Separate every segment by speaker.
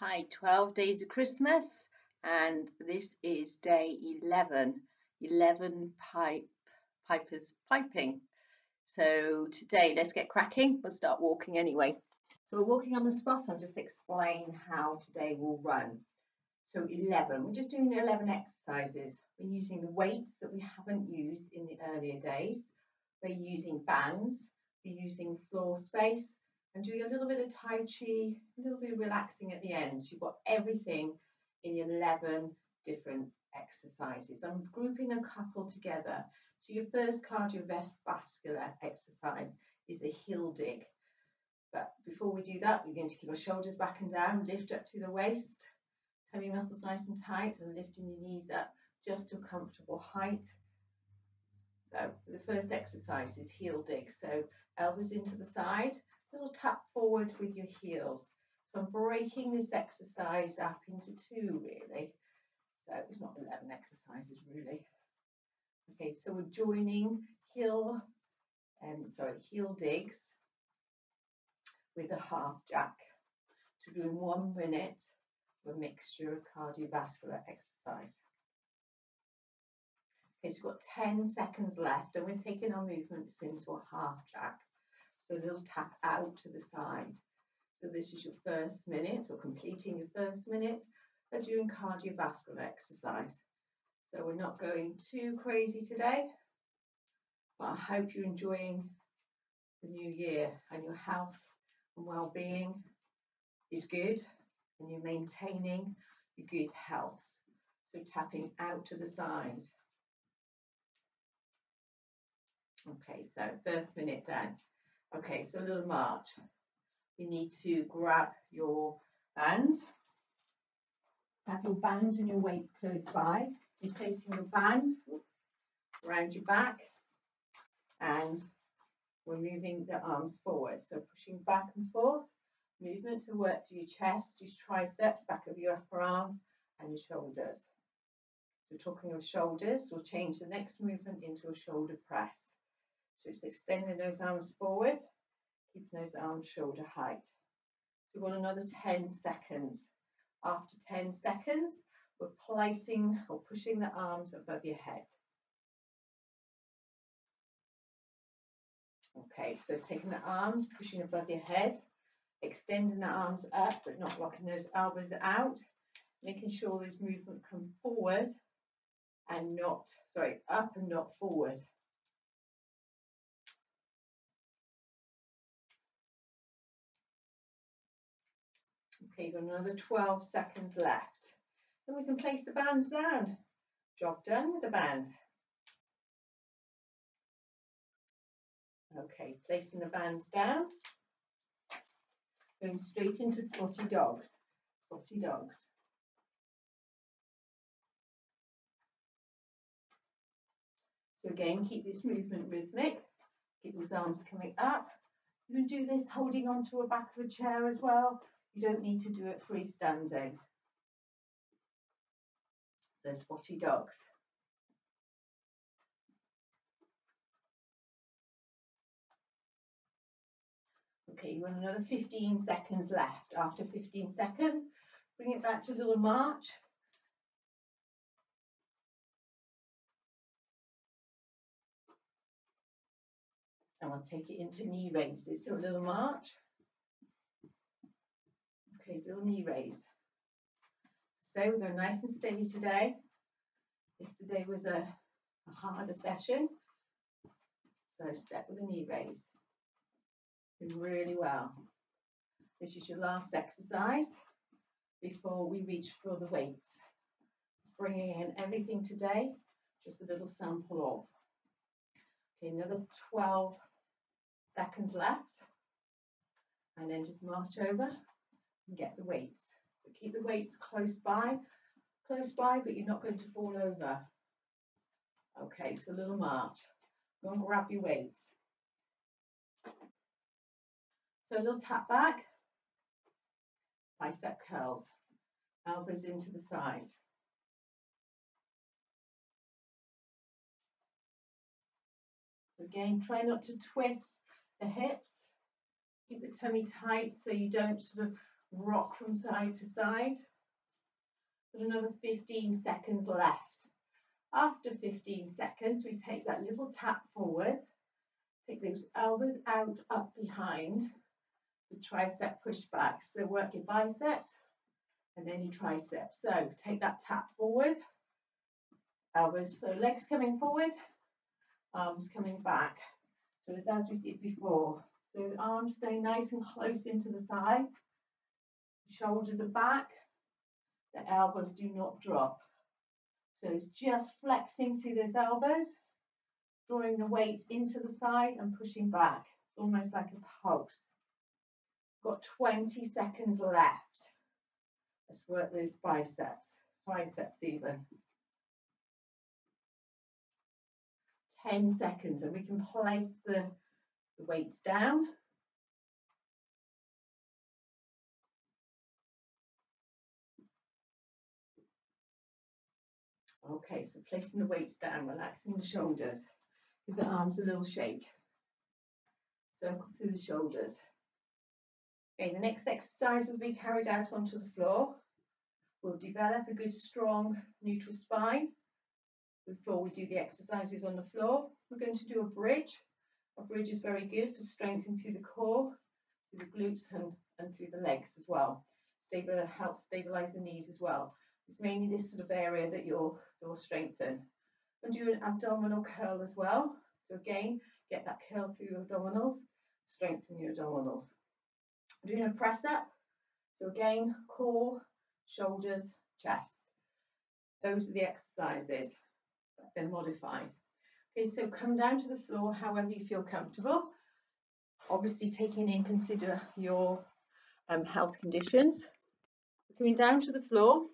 Speaker 1: Hi, 12 days of Christmas, and this is day 11. 11 pipers piping. So today, let's get cracking. We'll start walking anyway. So we're walking on the spot. I'll just explain how today will run. So 11, we're just doing 11 exercises. We're using the weights that we haven't used in the earlier days. We're using bands. We're using floor space. And doing a little bit of Tai Chi, a little bit of relaxing at the end. So you've got everything in 11 different exercises. I'm grouping a couple together. So your first cardiovascular exercise is a heel dig. But before we do that, we're going to keep our shoulders back and down, lift up through the waist, tummy muscles nice and tight, and lifting your knees up just to a comfortable height. So the first exercise is heel dig. So elbows into the side. Little tap forward with your heels. So I'm breaking this exercise up into two really. So it's not 11 exercises really. Okay, so we're joining heel digs with a half jack to do in 1 minute a mixture of cardiovascular exercise. Okay, so we've got 10 seconds left and we're taking our movements into a half jack. So a little tap out to the side. So this is your first minute, or completing your first minute of doing cardiovascular exercise. So we're not going too crazy today, but I hope you're enjoying the new year and your health and well-being is good and you're maintaining your good health. So tapping out to the side. Okay, so first minute done. Okay, so a little march. You need to grab your band. Have your band and your weights close by. You're placing your band around your back, and we're moving the arms forward. So pushing back and forth, movement to work through your chest, your triceps, back of your upper arms, and your shoulders. So talking of shoulders, we'll change the next movement into a shoulder press. So it's extending those arms forward, keeping those arms shoulder height. So we've got another 10 seconds. After 10 seconds, we're placing or pushing the arms above your head. Okay, so taking the arms, pushing above your head, extending the arms up, but not locking those elbows out, making sure those movement come forward and not, up and not forward. Okay, you've got another 12 seconds left. Then we can place the bands down. Job done with the band. Okay, placing the bands down. Going straight into spotty dogs. Spotty dogs. So again, keep this movement rhythmic. Keep those arms coming up. You can do this holding onto the back of a chair as well. You don't need to do it freestanding. So spotty dogs. Okay, you've got another 15 seconds left. After 15 seconds, bring it back to a little march. And we'll take it into knee raises. So a little march. Okay, little knee raise. So we're going nice and steady today. Yesterday was a harder session. So step with a knee raise. Doing really well. This is your last exercise before we reach for the weights. Bringing in everything today, just a little sample of. Okay, another 12 seconds left. And then just march over and get the weights. So keep the weights close by, but you're not going to fall over. Okay, so a little march. Go and grab your weights. So a little tap back, bicep curls, elbows into the side. Again, try not to twist the hips. Keep the tummy tight so you don't sort of rock from side to side. Got another 15 seconds left. After 15 seconds, we take that little tap forward, take those elbows out, up behind, the tricep push back. So work your biceps and then your triceps. So take that tap forward, elbows, so legs coming forward, arms coming back. So it's as we did before. So the arms stay nice and close into the side, shoulders are back, the elbows do not drop. So it's just flexing through those elbows, drawing the weight into the side and pushing back. It's almost like a pulse. Got 20 seconds left. Let's work those biceps, triceps even. 10 seconds, and we can place the weights down. Okay, so placing the weights down, relaxing the shoulders. Give the arms a little shake. Circle through the shoulders. Okay, the next exercise will be carried out onto the floor. We'll develop a good, strong, neutral spine. Before we do the exercises on the floor, we're going to do a bridge. A bridge is very good for strengthening through the core, through the glutes and through the legs as well. Help stabilize the knees as well. It's mainly this sort of area that you'll strengthen. And do an abdominal curl as well. So again, get that curl through your abdominals, strengthen your abdominals. We're doing a press up. So again, core, shoulders, chest. Those are the exercises, but they're modified. Okay, so come down to the floor however you feel comfortable. Obviously taking in consider your health conditions. Coming down to the floor.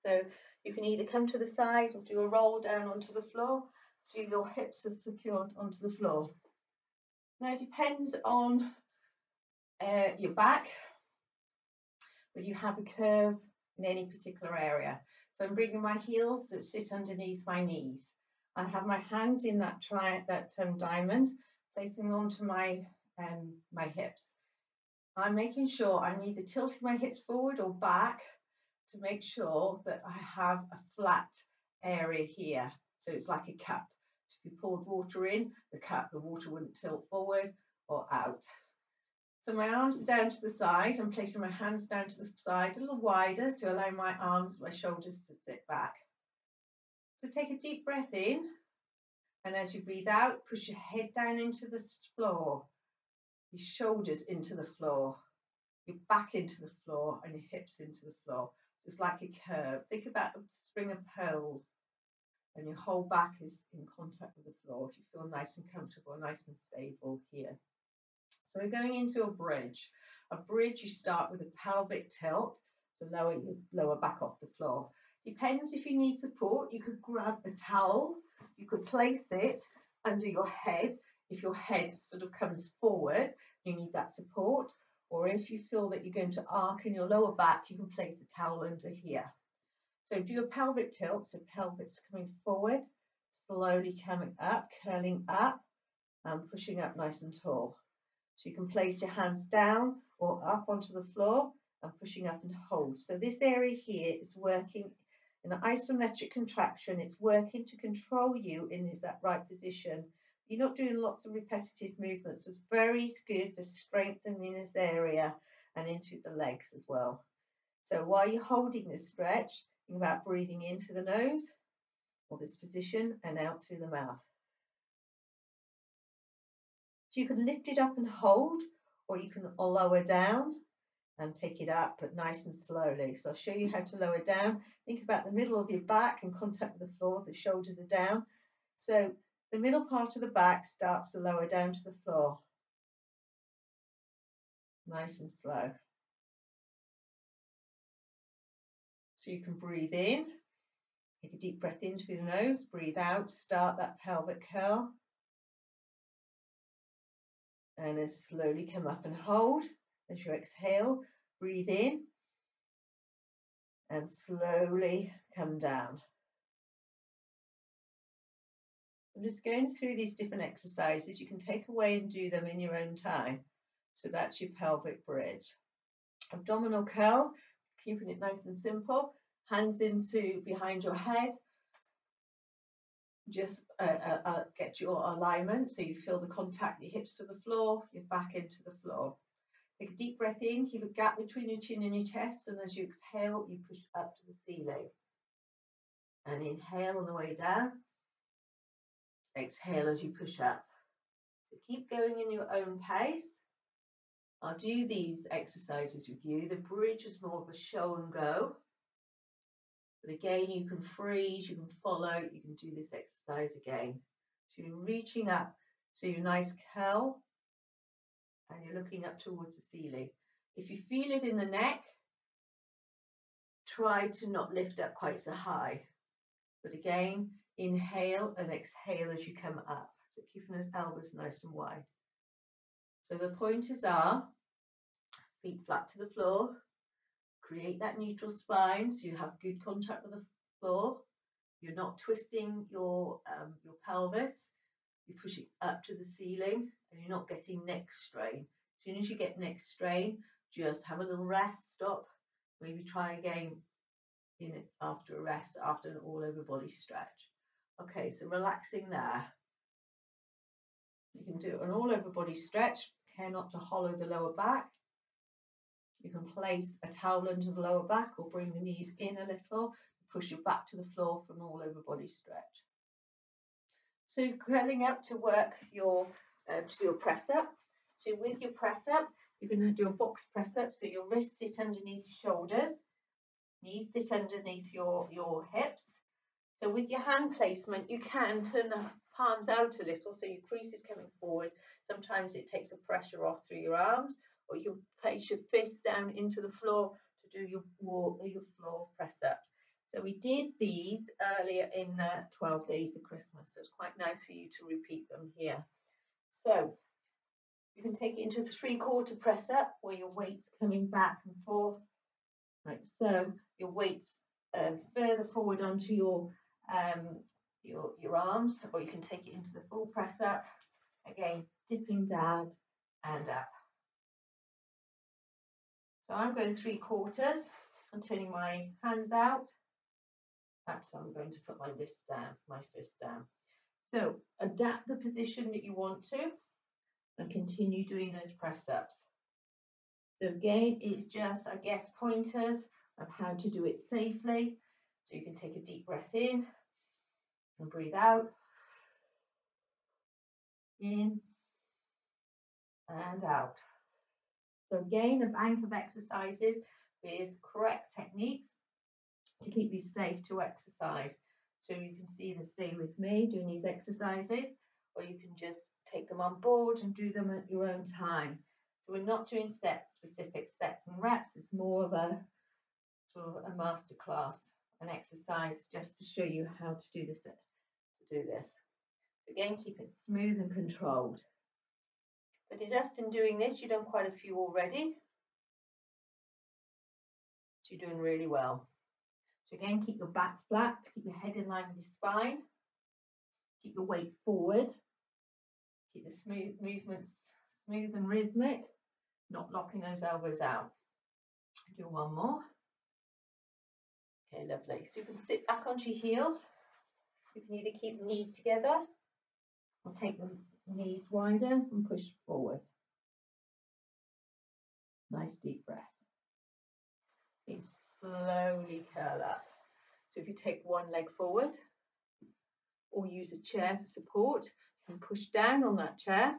Speaker 1: So you can either come to the side or do a roll down onto the floor so your hips are secured onto the floor. Now it depends on your back, whether you have a curve in any particular area. So I'm bringing my heels that sit underneath my knees. I have my hands in that diamond, placing them onto my hips. I'm making sure I'm either tilting my hips forward or back to make sure that I have a flat area here. So it's like a cup. So if you poured water in the cup, the water wouldn't tilt forward or out. So my arms are down to the side. I'm placing my hands down to the side a little wider to allow my arms, my shoulders to sit back. So take a deep breath in, and as you breathe out, push your head down into the floor, your shoulders into the floor, your back into the floor, and your hips into the floor. So it's like a curve. Think about a string of pearls, and your whole back is in contact with the floor. If you feel nice and comfortable, nice and stable here. So we're going into a bridge. A bridge, you start with a pelvic tilt to lower your lower back off the floor. Depends if you need support, you could grab a towel, you could place it under your head. If your head sort of comes forward, you need that support. Or if you feel that you're going to arc in your lower back, you can place a towel under here. So do a pelvic tilt, so pelvis coming forward, slowly coming up, curling up, and pushing up nice and tall. So you can place your hands down or up onto the floor and pushing up and hold. So this area here is working in an isometric contraction. It's working to control you in that right position. You're not doing lots of repetitive movements. So it's very good for strengthening this area and into the legs as well. So while you're holding this stretch, think about breathing in through the nose or this position and out through the mouth. So you can lift it up and hold, or you can lower down and take it up, but nice and slowly. So I'll show you how to lower down. Think about the middle of your back in contact with the floor, the shoulders are down. So the middle part of the back starts to lower down to the floor. Nice and slow. So you can breathe in, take a deep breath in through the nose, breathe out, start that pelvic curl. And then slowly come up and hold. As you exhale, breathe in and slowly come down. I'm just going through these different exercises. You can take away and do them in your own time. So that's your pelvic bridge. Abdominal curls, keeping it nice and simple. Hands into behind your head. Just get your alignment so you feel the contact, your hips to the floor, your back into the floor. Take a deep breath in, keep a gap between your chin and your chest, and as you exhale, you push up to the ceiling. And inhale on the way down. Exhale as you push up. So keep going in your own pace. I'll do these exercises with you. The bridge is more of a show and go. But again, you can freeze, you can follow, you can do this exercise again. So you're reaching up to your nice curl and you're looking up towards the ceiling. If you feel it in the neck, try to not lift up quite so high. But again, inhale and exhale as you come up. So keeping those elbows nice and wide. So the pointers are feet flat to the floor. Create that neutral spine so you have good contact with the floor. You're not twisting your pelvis. You push it up to the ceiling and you're not getting neck strain. As soon as you get neck strain, just have a little rest, stop, maybe try again after a rest, after an all over body stretch. Okay, so relaxing there. You can do an all over body stretch. Care not to hollow the lower back. You can place a towel under the lower back or bring the knees in a little, push your back to the floor for an all over body stretch. So you're curling up to work your press up. So with your press up, you're going to do a box press up. So your wrists sit underneath your shoulders, knees sit underneath your hips. So with your hand placement, you can turn the palms out a little so your crease is coming forward. Sometimes it takes the pressure off through your arms, or you place your fists down into the floor to do your floor press up. So we did these earlier in the 12 days of Christmas, so it's quite nice for you to repeat them here. So you can take it into a 3/4 press up where your weight's coming back and forth, like so. Your weight's further forward onto your arms, or you can take it into the full press up, again dipping down and up. So I'm going 3/4. I'm turning my hands out. So I'm going to put my fist down. So adapt the position that you want to and continue doing those press ups. So again, it's just, I guess, pointers of how to do it safely. So you can take a deep breath in and breathe out. In and out. So again, a bank of exercises with correct techniques to keep you safe to exercise. So you can see this day with me doing these exercises, or you can just take them on board and do them at your own time. So we're not doing specific sets and reps. It's more of a sort of a master class, an exercise just to show you how to do this. Again, keep it smooth and controlled. But just in doing this, you've done quite a few already. So you're doing really well. So again, keep your back flat, keep your head in line with your spine, keep your weight forward, keep the movements smooth and rhythmic, not locking those elbows out. Do one more. Okay, lovely. So you can sit back onto your heels. You can either keep the knees together or take the knees wider and push forward. Nice deep breath. You slowly curl up. So if you take one leg forward or use a chair for support, you can push down on that chair,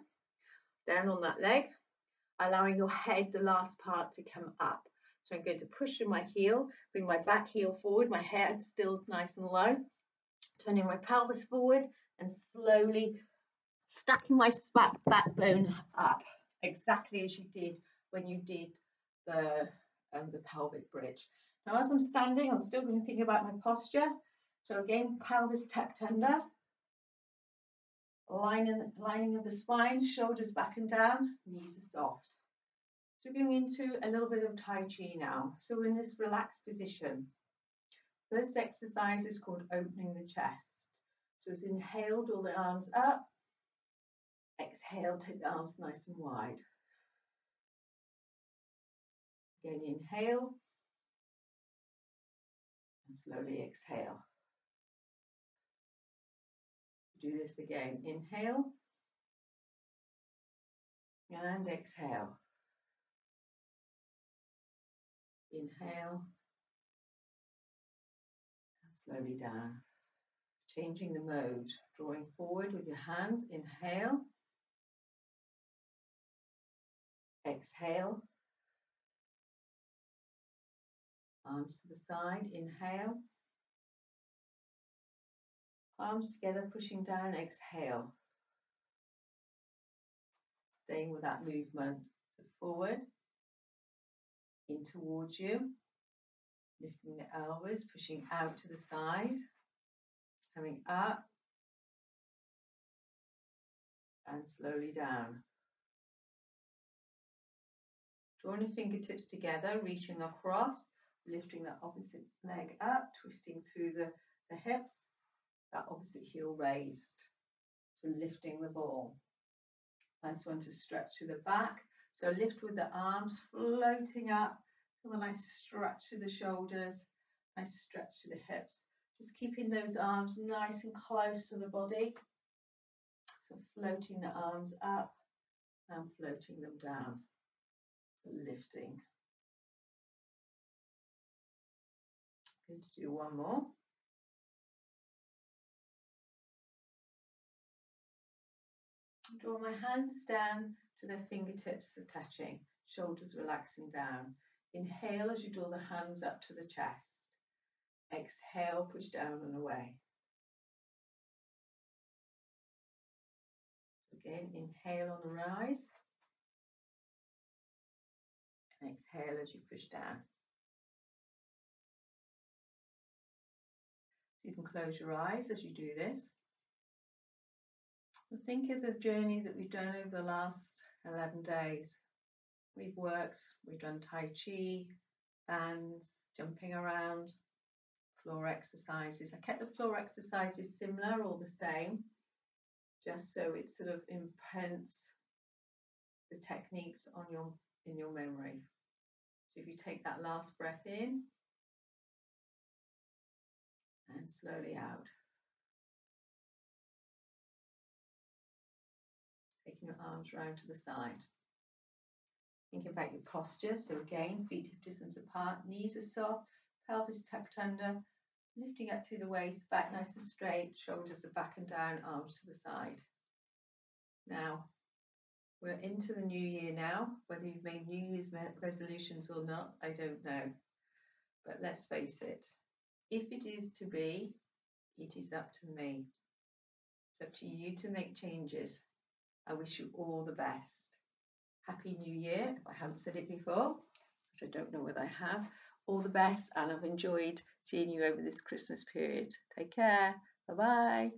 Speaker 1: down on that leg, allowing your head, the last part, to come up. So I'm going to push with my heel, bring my back heel forward, my head still nice and low, turning my pelvis forward and slowly stacking my backbone up, exactly as you did when you did the pelvic bridge. Now as I'm standing, I'm still going to think about my posture. So again, pelvis tucked under, lining of the spine, shoulders back and down, knees are soft. So we're going into a little bit of Tai Chi now. So we're in this relaxed position. This exercise is called opening the chest. So it's inhaled, all the arms up. Exhale, take the arms nice and wide. Again, inhale and slowly exhale. Do this again. Inhale and exhale. Inhale and slowly down. Changing the mode, drawing forward with your hands. Inhale, exhale, arms to the side. Inhale, arms together, pushing down. Exhale, staying with that movement. Forward, in towards you, lifting the elbows, pushing out to the side, coming up and slowly down. Drawing your fingertips together, reaching across, lifting the opposite leg up, twisting through the hips, that opposite heel raised. So lifting the ball. Nice one to stretch to the back. So lift with the arms, floating up. Feel a nice stretch to the shoulders, nice stretch to the hips. Just keeping those arms nice and close to the body. So floating the arms up and floating them down. So lifting. Going to do one more. Draw my hands down to their fingertips touching, shoulders relaxing down. Inhale as you draw the hands up to the chest. Exhale, push down and away. Again, inhale on the rise. And exhale as you push down. You can close your eyes as you do this. And think of the journey that we've done over the last 11 days. We've worked, we've done Tai Chi, bands, jumping around, floor exercises. I kept the floor exercises similar or the same, just so it sort of imprints the techniques on in your memory. So if you take that last breath in and slowly out, taking your arms round to the side. Thinking about your posture. So again, feet hip distance apart, knees are soft, pelvis tucked under, lifting up through the waist, back nice and straight, shoulders are back and down, arms to the side. Now, we're into the new year now. Whether you've made New Year's resolutions or not, I don't know. But let's face it, if it is to be, it is up to me. It's up to you to make changes. I wish you all the best. Happy New Year, if I haven't said it before, which I don't know whether I have. All the best, and I've enjoyed seeing you over this Christmas period. Take care. Bye-bye.